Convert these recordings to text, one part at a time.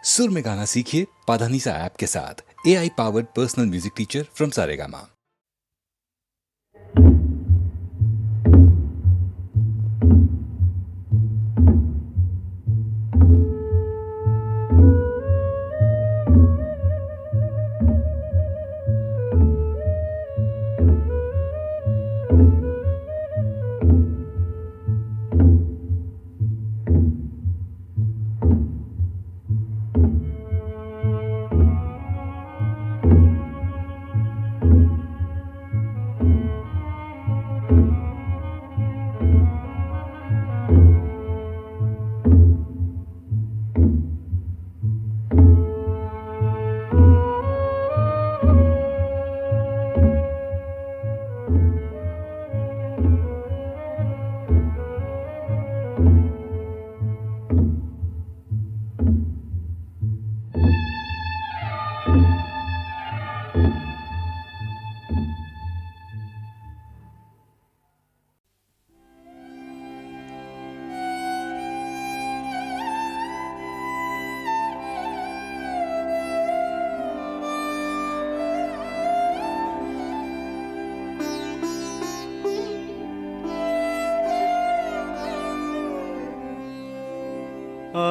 सुर में गाना सीखिए पाधानीसा ऐप के साथ। AI powered personal music teacher from Saregama.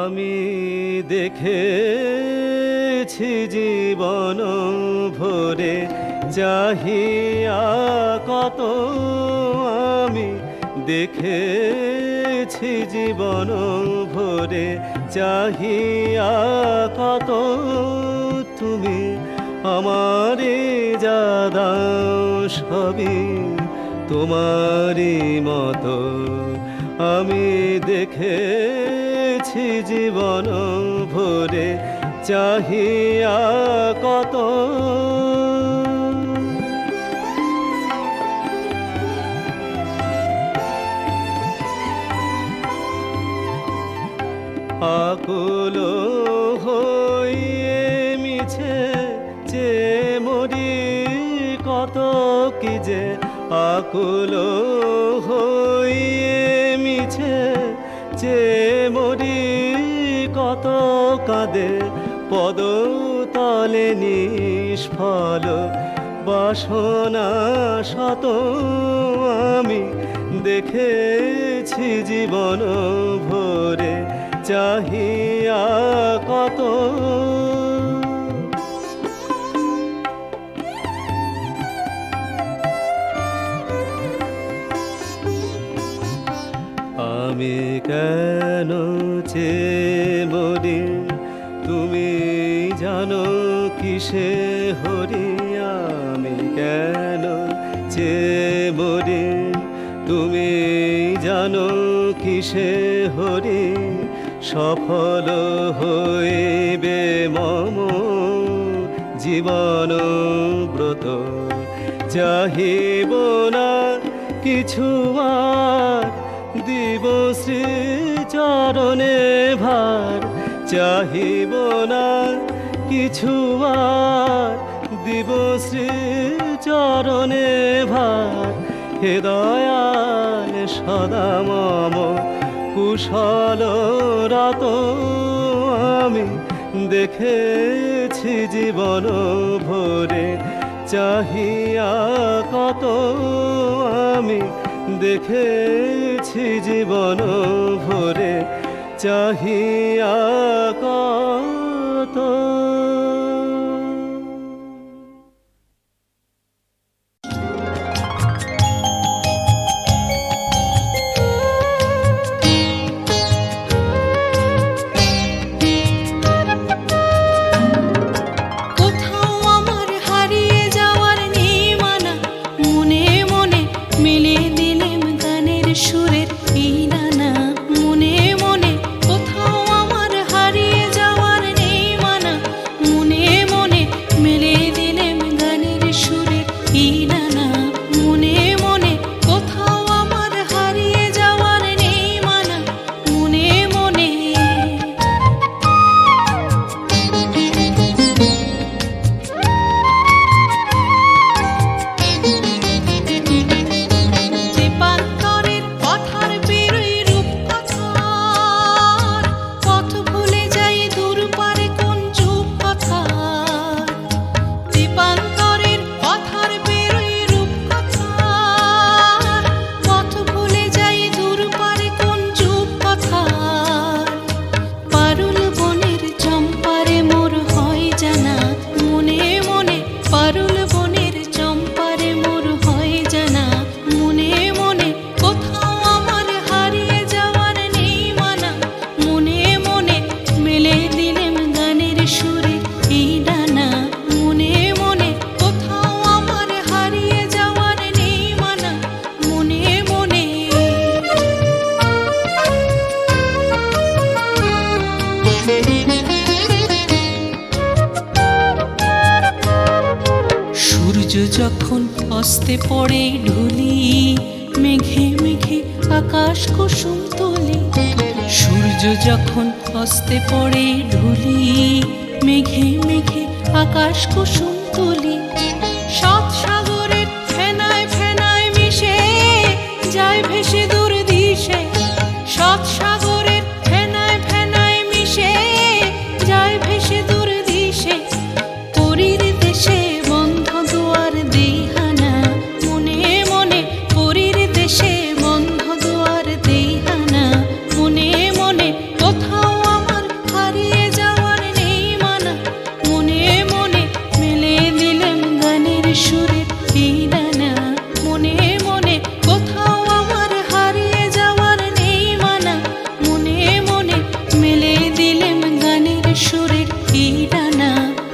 আমি দেখেছি জীবন ভরে চাহিয়া কত, আমি দেখেছি জীবন ভরে চাহিয়া কত, তুমি আমারে যা দাও সবই তোমারই মতো। আমি দেখেছি জীবন ভরে চাহিয়া কত, আকুল হইয়ে মিছে যে মরি কত কি যে, আকুল হইয়ে মিছে যে মরি কত কাঁদে পদতলে নিষ্ফল বাসনা শত। আমি দেখেছি জীবন ভরে চাহিয়া কত, আমি কেন চেয়ে মরি তুমি জানো কিসে হরি। আমি কেন চেয়ে মরি তুমি জানো কিসে হরি। সফল হইবে মম জীবন ব্রত, চাহিব না কিছু আর দিব শ্রী চরণে ভার। চাহিব না কিছু আর দিব শ্রী চরণে ভার। হে দয়াল সদা মম কুশল রত, আমি দেখেছি জীবন ভরে চাহিয়া কত। আমি দেখেছি জীবন ভরে চাহিয়া কত। সুরের এই নানা মনে মনে কোথাও আমার হারিয়ে যাওয়ার নেই মানা। হস্তে পড়ে ঢুলি, মেঘে মেঘে আকাশ কুসুম তুলি। সূর্য যখন হস্তে পড়ে ঢুলি, মেঘে মেঘে আকাশ কুসুম তুলি। সাত সাগরের ফেনায় ফেনায় মিশে যায় ভেসে দূর দিশে। সাত সাগরের ফেনায় ফেনায় মিশে যায় ভেসে দূর দিশে। পরীর দেশে বন্ধ দুয়ার দেইহানা, মনে মনে পরীর দেশে বন্ধ দুয়ার দেইহানা। মনে মনে কোথাও আমার হারিয়ে যাওয়ার নেই মানা। মনে মনে মেলে দিলাম গানের সুরের এই ডানা। মনে মনে কোথাও আমার হারিয়ে যাওয়ার নেই মানা। মনে মনে মেলে দিলাম গানের সুরের এই ডানা।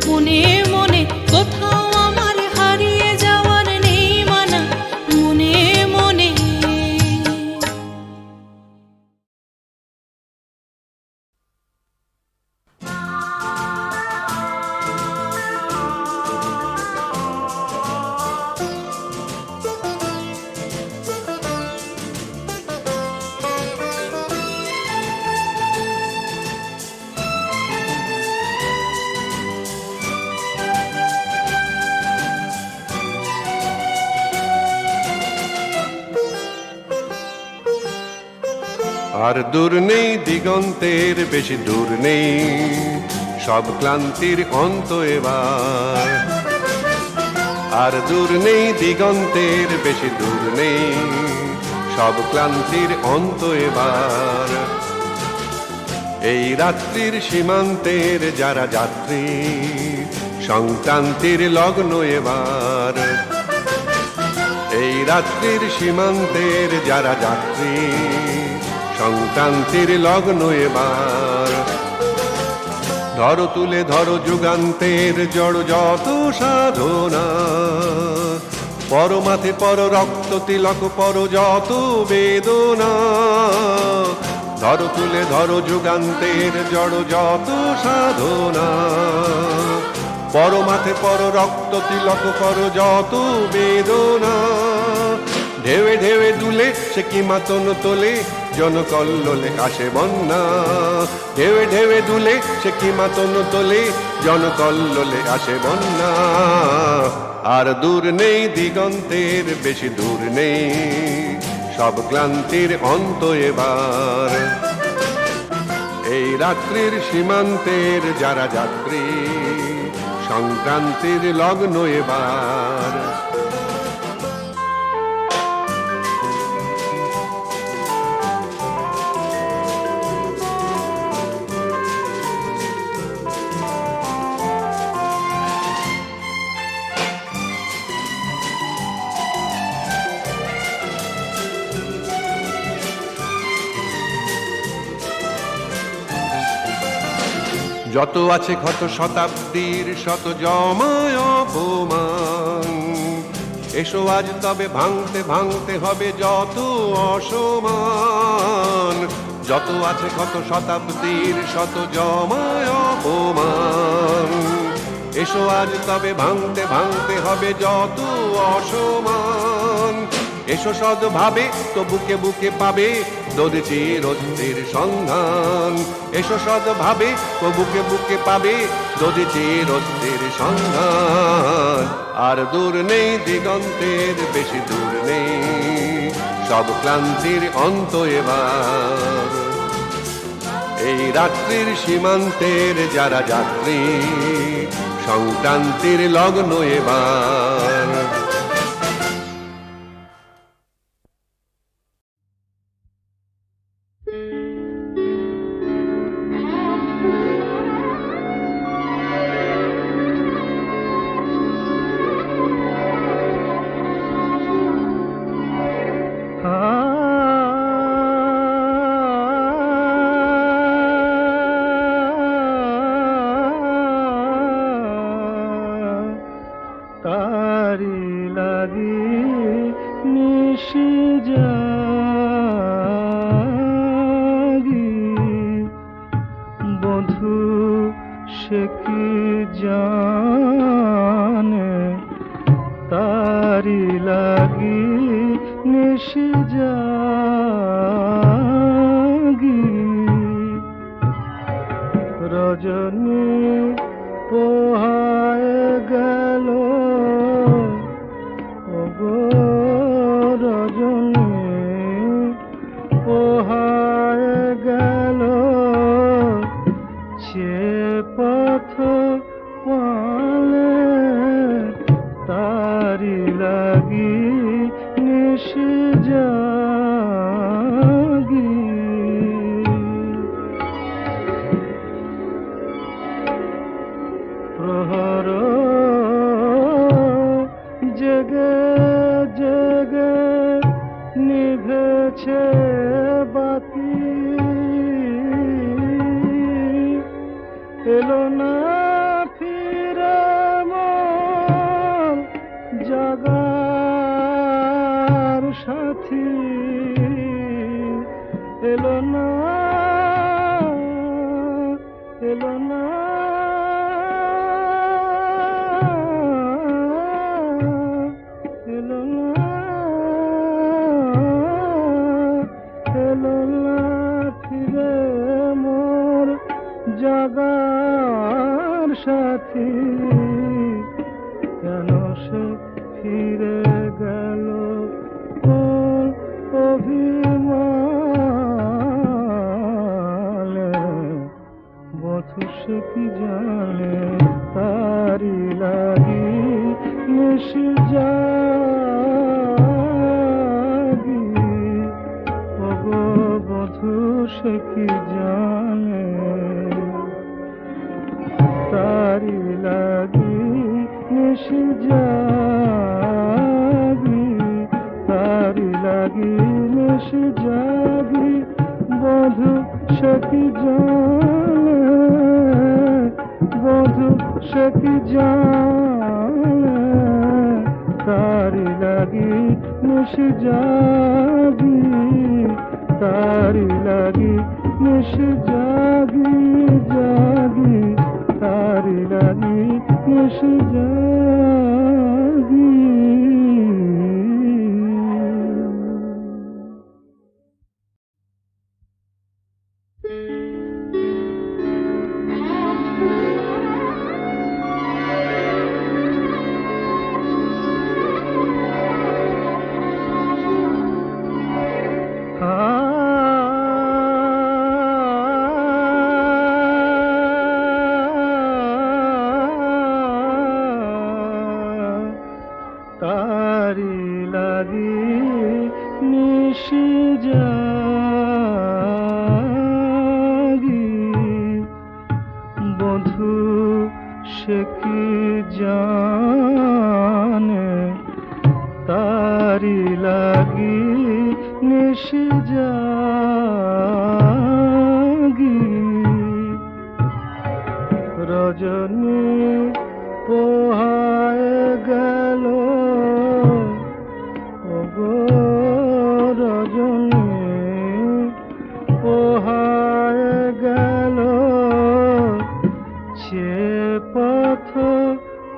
মনে মনে কোথাও আমার হারিয়ে যাওয়ার নেই মানা। মনে মনে আর দূর নেই দিগন্তের বেশি দূর নেই, সব ক্লান্তির অন্ত এবার। আর দূর নেই দিগন্তের বেশি দূর নেই, সব ক্লান্তির অন্ত এবার। এই রাত্রির সীমান্তের যারা যাত্রী, সংক্রান্তির লগ্ন এবার। এই রাত্রির সীমান্তের যারা যাত্রী, সংক্রান্তির লগ্ন এবার। ধরো তুলে ধরো যুগান্তের জড় যত সাধনা, পরমাথে পর রক্ত তিলক পর যত বেদনা। ধরো তুলে ধরো যুগান্তের জড় যত সাধনা, পরমাথে পর রক্ত তিলক পর যত বেদনা। ঢেউে ঢেউে দুলে সে কি মাতন তোলে, জনকল্লোলে আসে বন্যা। ঢেউে ঢেউে দুলে সে কি মাতন তোলে, জনকল্লোলে আসে বন্যা। আর দূর নেই দিগন্তের বেশি দূর নেই, সব ক্লান্তির অন্ত এবার। এই রাত্রির সীমান্তের যারা যাত্রী, সংক্রান্তির লগ্ন এবার। যত আছে ক্ষত শতাব্দীর শত জমায় অপমান, এসো আজ তবে ভাঙতে ভাঙতে হবে যত অসমান। যত আছে ক্ষত শতাব্দীর শত জমায় অপমান, এসো আজ তবে ভাঙতে ভাঙতে হবে যত অসমান। এসো সদ্ভাবে তো বুকে বুকে পাবে দরিদ্র রোদ্রের সন্ধান। এসো সদ্ভাবে তো বুকে বুকে পাবে দরিদ্র রোদ্রের সন্ধান। আর দূর নেই দিগন্তের বেশি দূর নেই, সব ক্লান্তির অন্ত এবার। এই রাত্রির সীমান্তের যারা যাত্রী, সংক্রান্তির লগ্ন এবার। তারি লাগি নিশি জাগি, বধু সে কি জানে তারি লাগি নিশি জাগি রজনী পোহায় গেল ওগো রজনী পোহায় গেল সে পথ পালে তারি লাগি নিশি জাগি প্রহর জেগে জেগে নিভেছে বাতি এলো না ফিরে মন জাগার সাথী এলো না এলো না এলো না এলো না ফিরে মোর জাগার সাথী কেন সে ফিরে গেল কোন অভিমানে বধূ সে কি জানে তারি লাগি নিশি জাগি ওগো বধূ সে কি জানে তারি লাগি নিশি জাগি তারি লাগি নিশি জাগি বধূ সে কি জানে বধূ সে কি জানে তারি লাগি নিশি জাগি তারি লাগি নিশি জাগি জাগি তারি লাগি নিশি জাগি তারি লাগি নিশি জাগি বধূ সে কি জানে তারি লাগি নিশি জাগি রজনী পোহায় গেল ওগো রজনী পোহায় গেল সে পথ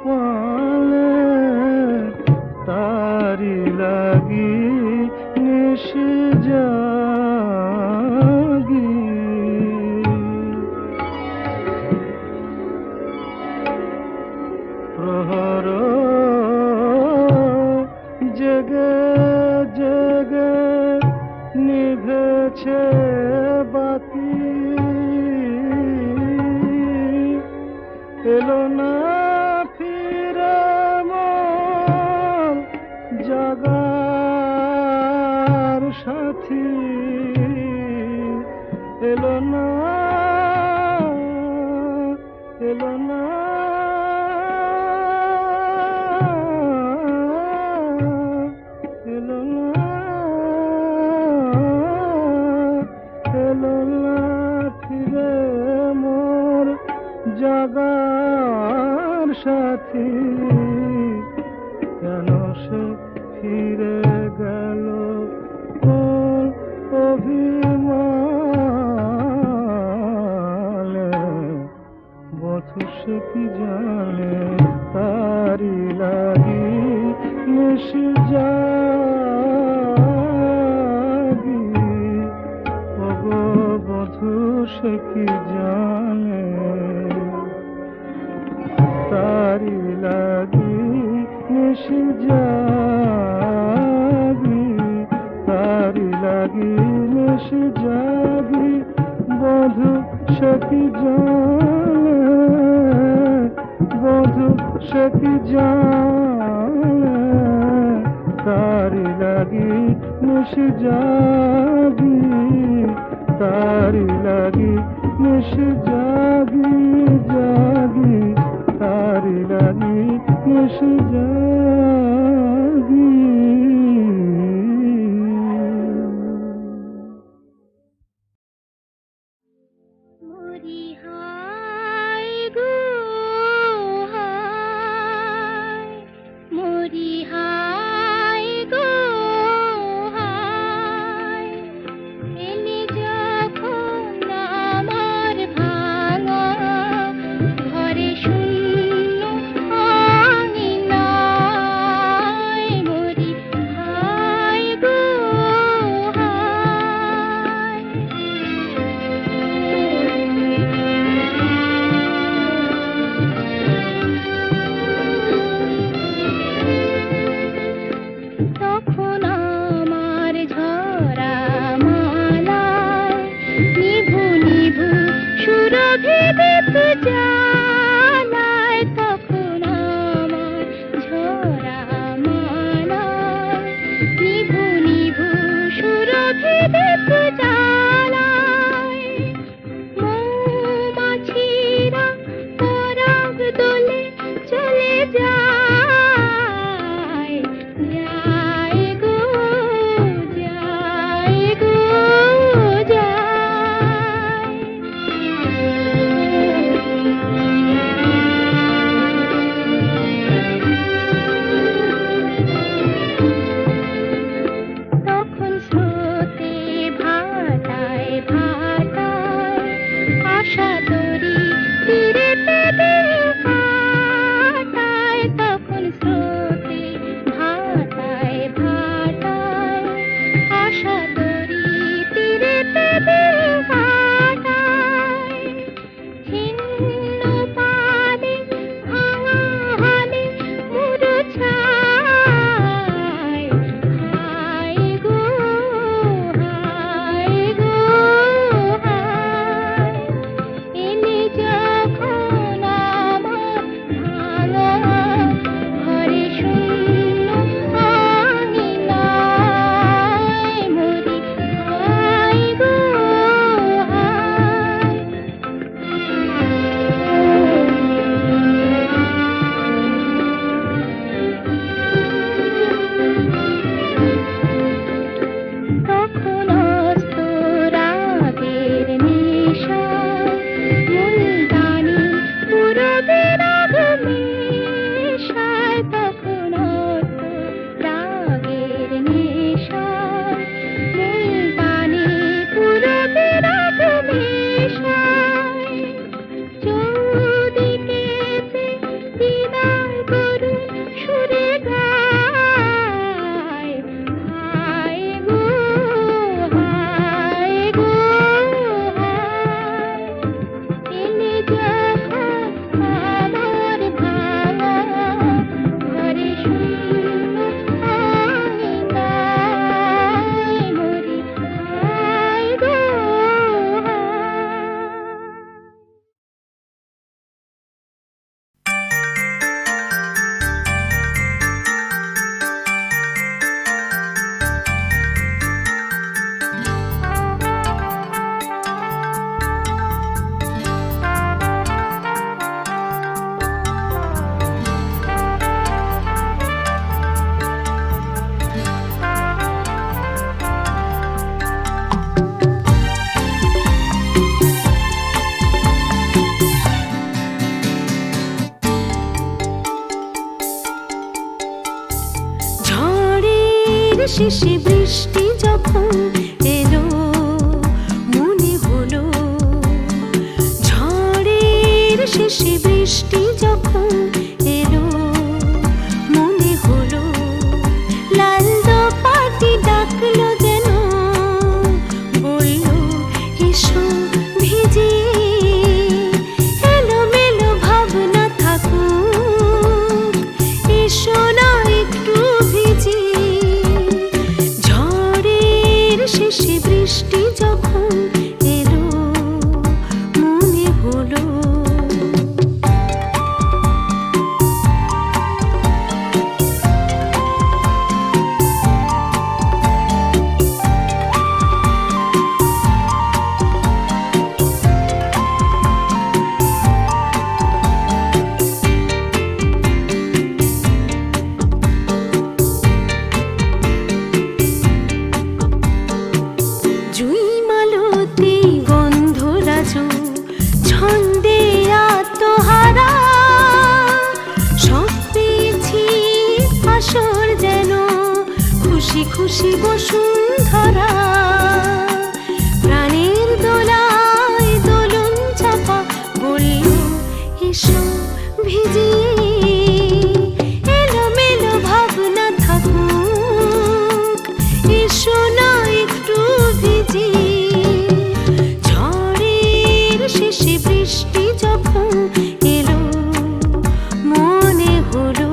পালে তারি লাগি নিশি জাগি প্রহর জেগে জেগে নিভেছে বাতি এলো না ফিরে মন জাগার সাথী এলো না এলো না এলো না এলো না ফিরে মোর জাগার সাথী কেন সে ফিরে গেল কোন অভিমানে বধূ সে কি জানে, তারি লাগি নিশি জাগি। ওগো বধূ সে কি জানে, তারি লাগি নিশি জাগি, তারি লাগি নিশি জাগি। বধূ সে কি জানে, বধূ সে কি জানে, তারি লাগি নিশি জাগি, তারি লাগি নিশি জাগি জাগি, তারি লাগি নিশি জাগি। মরি হায় গো হায়, মরি হায় গো হায়, এলে যখন আমার ভাঙা ঘরে শূন্য আঙিনায়। মরি হায় গো তখন আমার ঝরা মালায় নিভু নিভু সুরভি দীপ জ্বালায়। তখন আমার ঝরা মালায় নিভু নিভু সুরভি দীপ জ্বালায়। মৌমাছিরা পরাগ দোলে চলে যায়, যায় গো যায় গো যায়। তখন স্রোতে ভাটায় ভাটায় আশা তরি তীরেতে দিন কাটায়। তখন স্রোতে ভাটায় ভাটায় আশা তরি তীরেতে দিন কাটায়। ছিন্ন পালে ভাঙা হালে মুরছায়, হায় গো হায় গো হায়, এলে যখন আমার ভাঙা ঘরে শূন্য আঙিনায়। মরি হায় গো হায়। তখন অস্ত রাগের নেশায় মুলতানি পুরবে রাগ মেশায়। তখন অস্ত রাগের নেশায় মুলতানি পুরবে রাগ মেশায়। চৌদিকে দিদার করুণ সুরে গায়, হায় গো হায় গো হায়, এলে যখন আমার ভাঙা ঘরে শূন্য আঙিনায়। মরি হায় গো হায়। ঝড়ের শেষে বৃষ্টি যখন এলো, মনে হলো ঝড়ের শেষে বৃষ্টি যখন এলো মনে হলো লাল দোপাটি ডাকলো যেন বলল এসো ভিজে এলোমেলো ভাবনা থাকুক এসো না একটু ভিজে ঝড়ের শেষে বৃষ্টি যখন এলো মনে হলো জুই মালতী গন্ধরাজ ছন্দে আত্মহারা সব পেয়েছি আসর যেন খুশি খুশি বসুন্ধরা প্রাণের দোলায় দোলন চাপা বলল এসো ভিজিয়ে এলোমেলো ভাবনা থাকুক এসো না একটু ভিজি ঝড়ের শেষে বৃষ্টি যখন এলো মনে হলো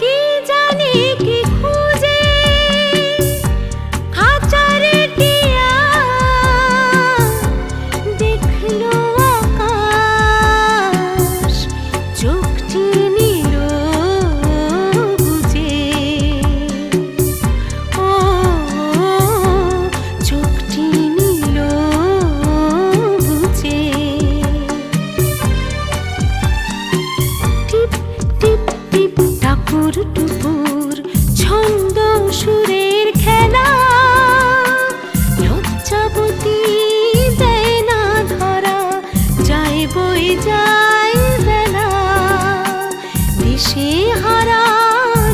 কি জানি কি খুঁজে খাঁচারে টিয়া দেখলো আকাশ চোখটি নিল বুঝে ও চোখটি নিল বুঝে টিপ টিপ টিপ টাপুর টুপুর ছন্দ সুরের খেলা লজ্জাবতী দেয় না ধরা যায় বই যায় বেলা দিশে হারা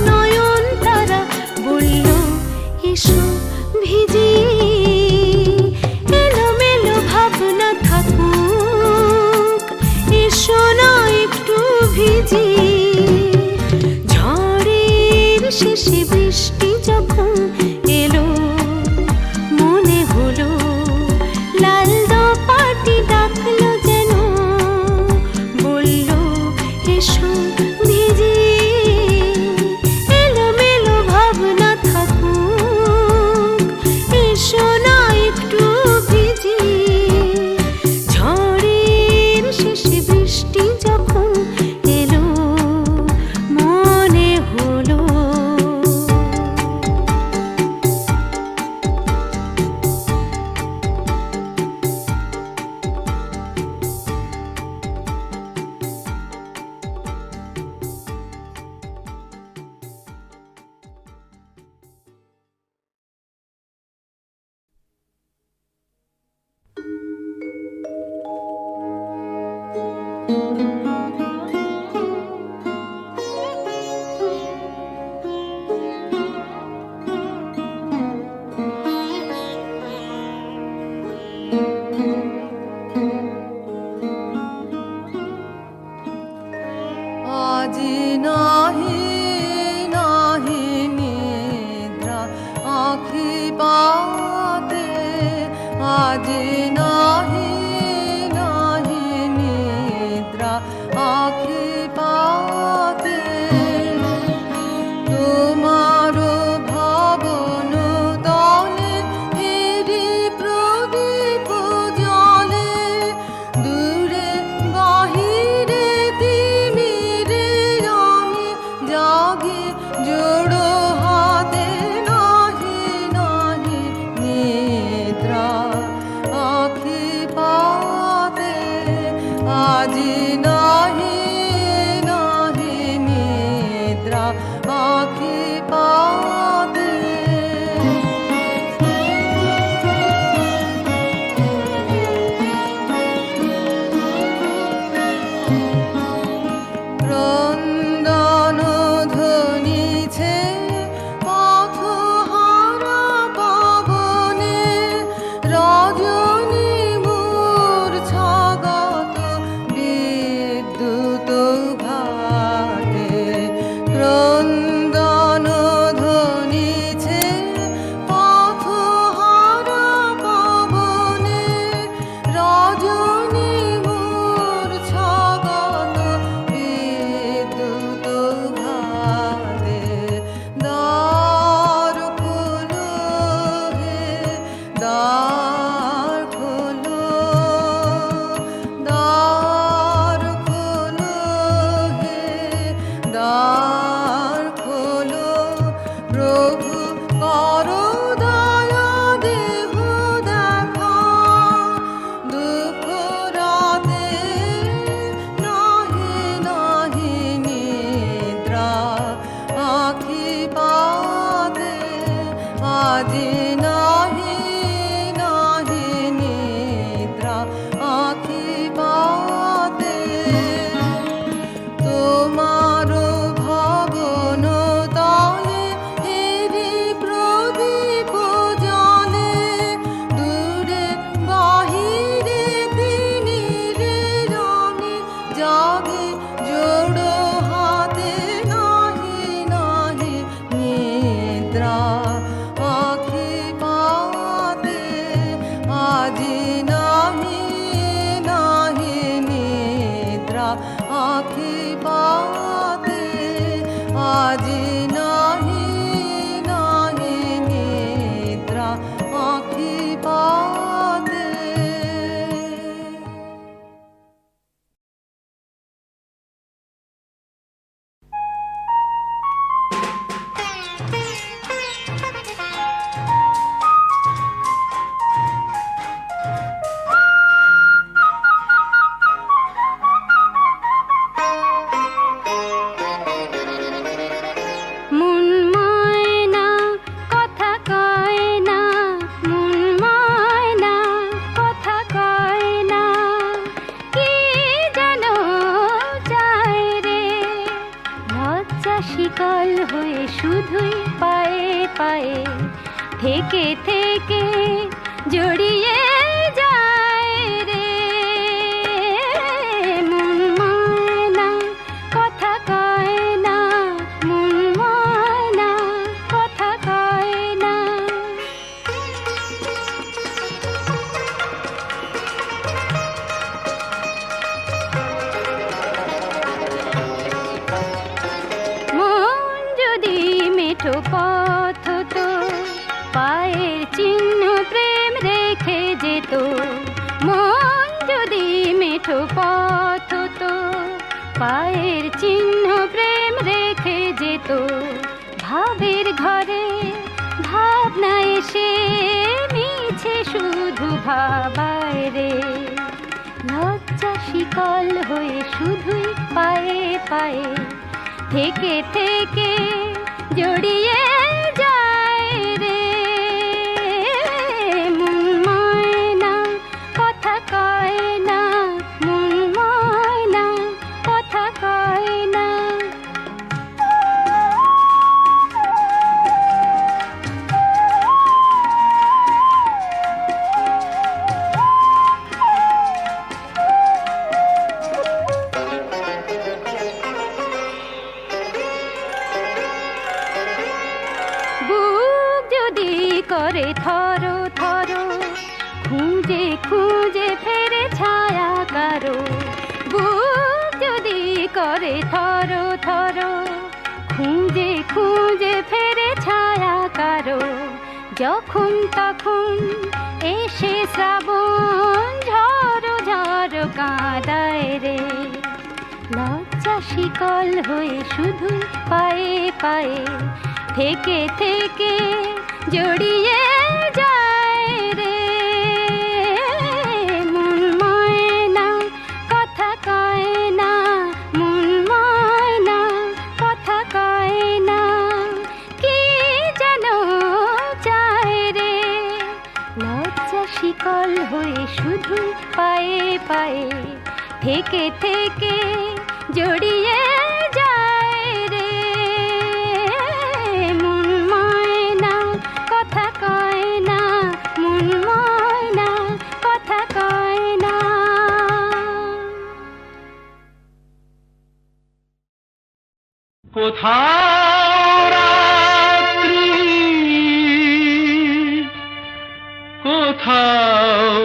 নয়ন তারা বলল এসো ভিজি এলোমেলো ভাবনা থাকুক এসো না একটু ভিজি ঝড়ের শেষে বৃষ্টি যখন এলো মনে হলো লাল দোপাটি ডাকলো যেন বলল এসো ভিজি এলোমেলো ভাবনা থাকুক এসো না একটু ভিজি ঝড়ের শেষে বৃষ্টি যখন এলো মনে হলো আজি নাহি নাহি নিদ্রা আখি পাতে আজি নাহি নাহি নিদ্রা আজি নাহি নাহি নিদ্রা আখি পাতে ক্রন্দন ধ্বনিছে পথহারা পবনে রজনী মূর্ছাগত বিদ্যুৎ ঘাতে ক্রন্দন ধ্বনিছে পথহারা পবনে রজনী মূর্ছাগত বিদ্যুৎ ঘাতে দ্বার খোলো হে দ্বার খোলো দ্বার খোলো হে দ্বার খোলো প্রভু করো দয়া দেহ দেখা দুঃখ রাতে নাহি নাহি নিদ্রা আখি পাতে আজি নাহি নাহি নিদ্রা আখি পাতে তোমার ভবন তলে হেরি প্রদীপ জলে দূরে বাহিরে তিনি রে রঙে জাগে জোড়ো হাতে নাহি নাহি নিদ্রা আখি পাতে আজি নাহি নাহি নিদ্রা আখি পাতে আজি নাহি নাহি নিদ্রা আখি পাতে মন ময়না কথা কয় না, মন ময়না কথা কয় না, কি যেন চায় রে। লজ্জা শিকল হয়ে শুধুই পায়ে পায়ে থেকে থেকে জড়িয়ে যায় রে। মন ময়না কথা কয় না, মন ময়না কথা কয় না। মন যদি মেঠো পথ হতো, পায়ের চিহ্ন প্রেম রেখে যেত। মন যদি মেঠো পথ হতো, পায়ের চিহ্ন প্রেম রেখে যেত। ভাবের ঘরে ভাবনা এসে মিছে শুধু ভাবায় রে। লজ্জা শিকল হয়ে শুধুই পায়ে পায়ে থেকে থেকে জড়িয়ে যায় রে। মন ময়না কথা কয় না, মন ময়না কথা কয় না। বুক যদি করে থর থর, খুঁজে খুঁজে ফেরে ছায়া কারো। বুক যদি করে থর থর, খুঁজে খুঁজে ফেরে ছায়া কারো। যখন তখন এসে শ্রাবণ ঝড় ঝড় কাঁদায় রে। লজ্জা শিকল হয়ে শুধু পায়ে পায়ে থেকে থেকে জড়িয়ে যায় রে। মন ময়না কথা গায়ে থেকে থেকে জড়িয়ে যায় রে মন ময়না কথা কয় না মন ময়না কথা কয় না কোথাও রাত্রি কোথাও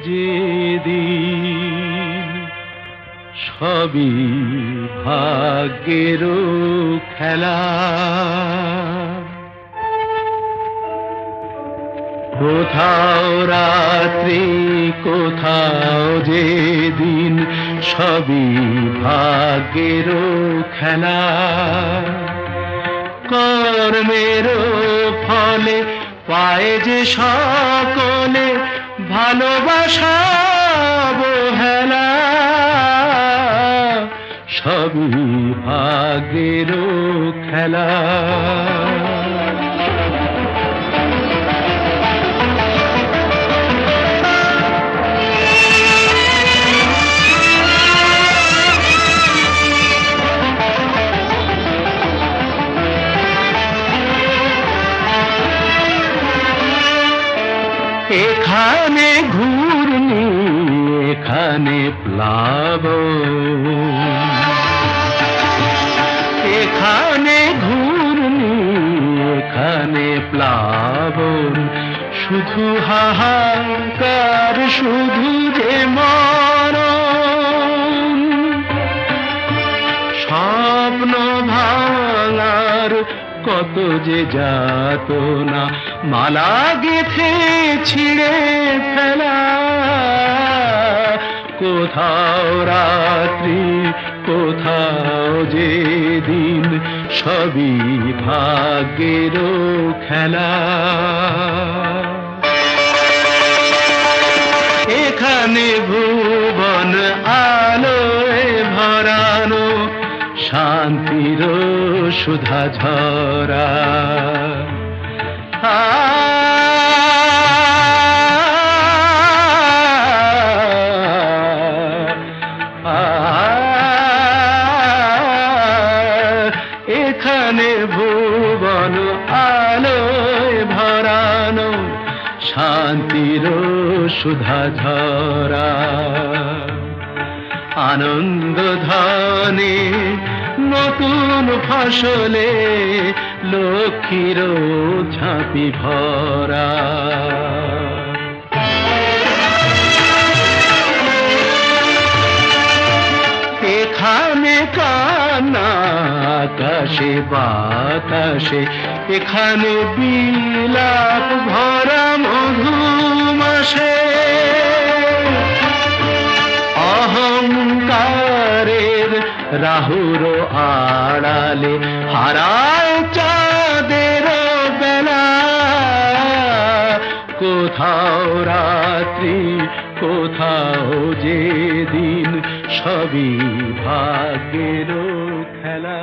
যে দিন সবই ভাগ্যের খেলা কোথাও রাত্রি কোথাও যে দিন সবই ভাগ্যের খেলা কর্মের ফলে পায় যে সকলে ভালোবাসা অবহেলা সবই ভাগ্যের খেলা এখানে ঘূর্ণি এখানে প্লাবন এখানে ঘূর্ণি এখানে প্লাবন শুধু হাহাকার শুধু যে মরণ স্বপ্ন ভাঙার কত যে যাতনা মালা গেথে ছিঁড়ে ফেলা কোথাও রাত্রি কোথাও যে দিন সবই ভাগ্যের খেলা এখানে ভুবন আলোয় ভরানো শান্তির সুধা ঝরা এখানে ভুবন আলোয় ভরানো শান্তির সুধা ঝরা আনন্দ ধনে নতুন ফসলে লক্ষ্মীর ঝাঁপি ভরা এখানে কান্না আকাশে বাতাসে এখানে বিলাপ ভরা মধুমাসে অহংকারের রাহুর আড়ালে হারায় চাঁদের বেলা কোথাও রাত্রি কোথাও যে দিন সবই ভাগ্যের খেলা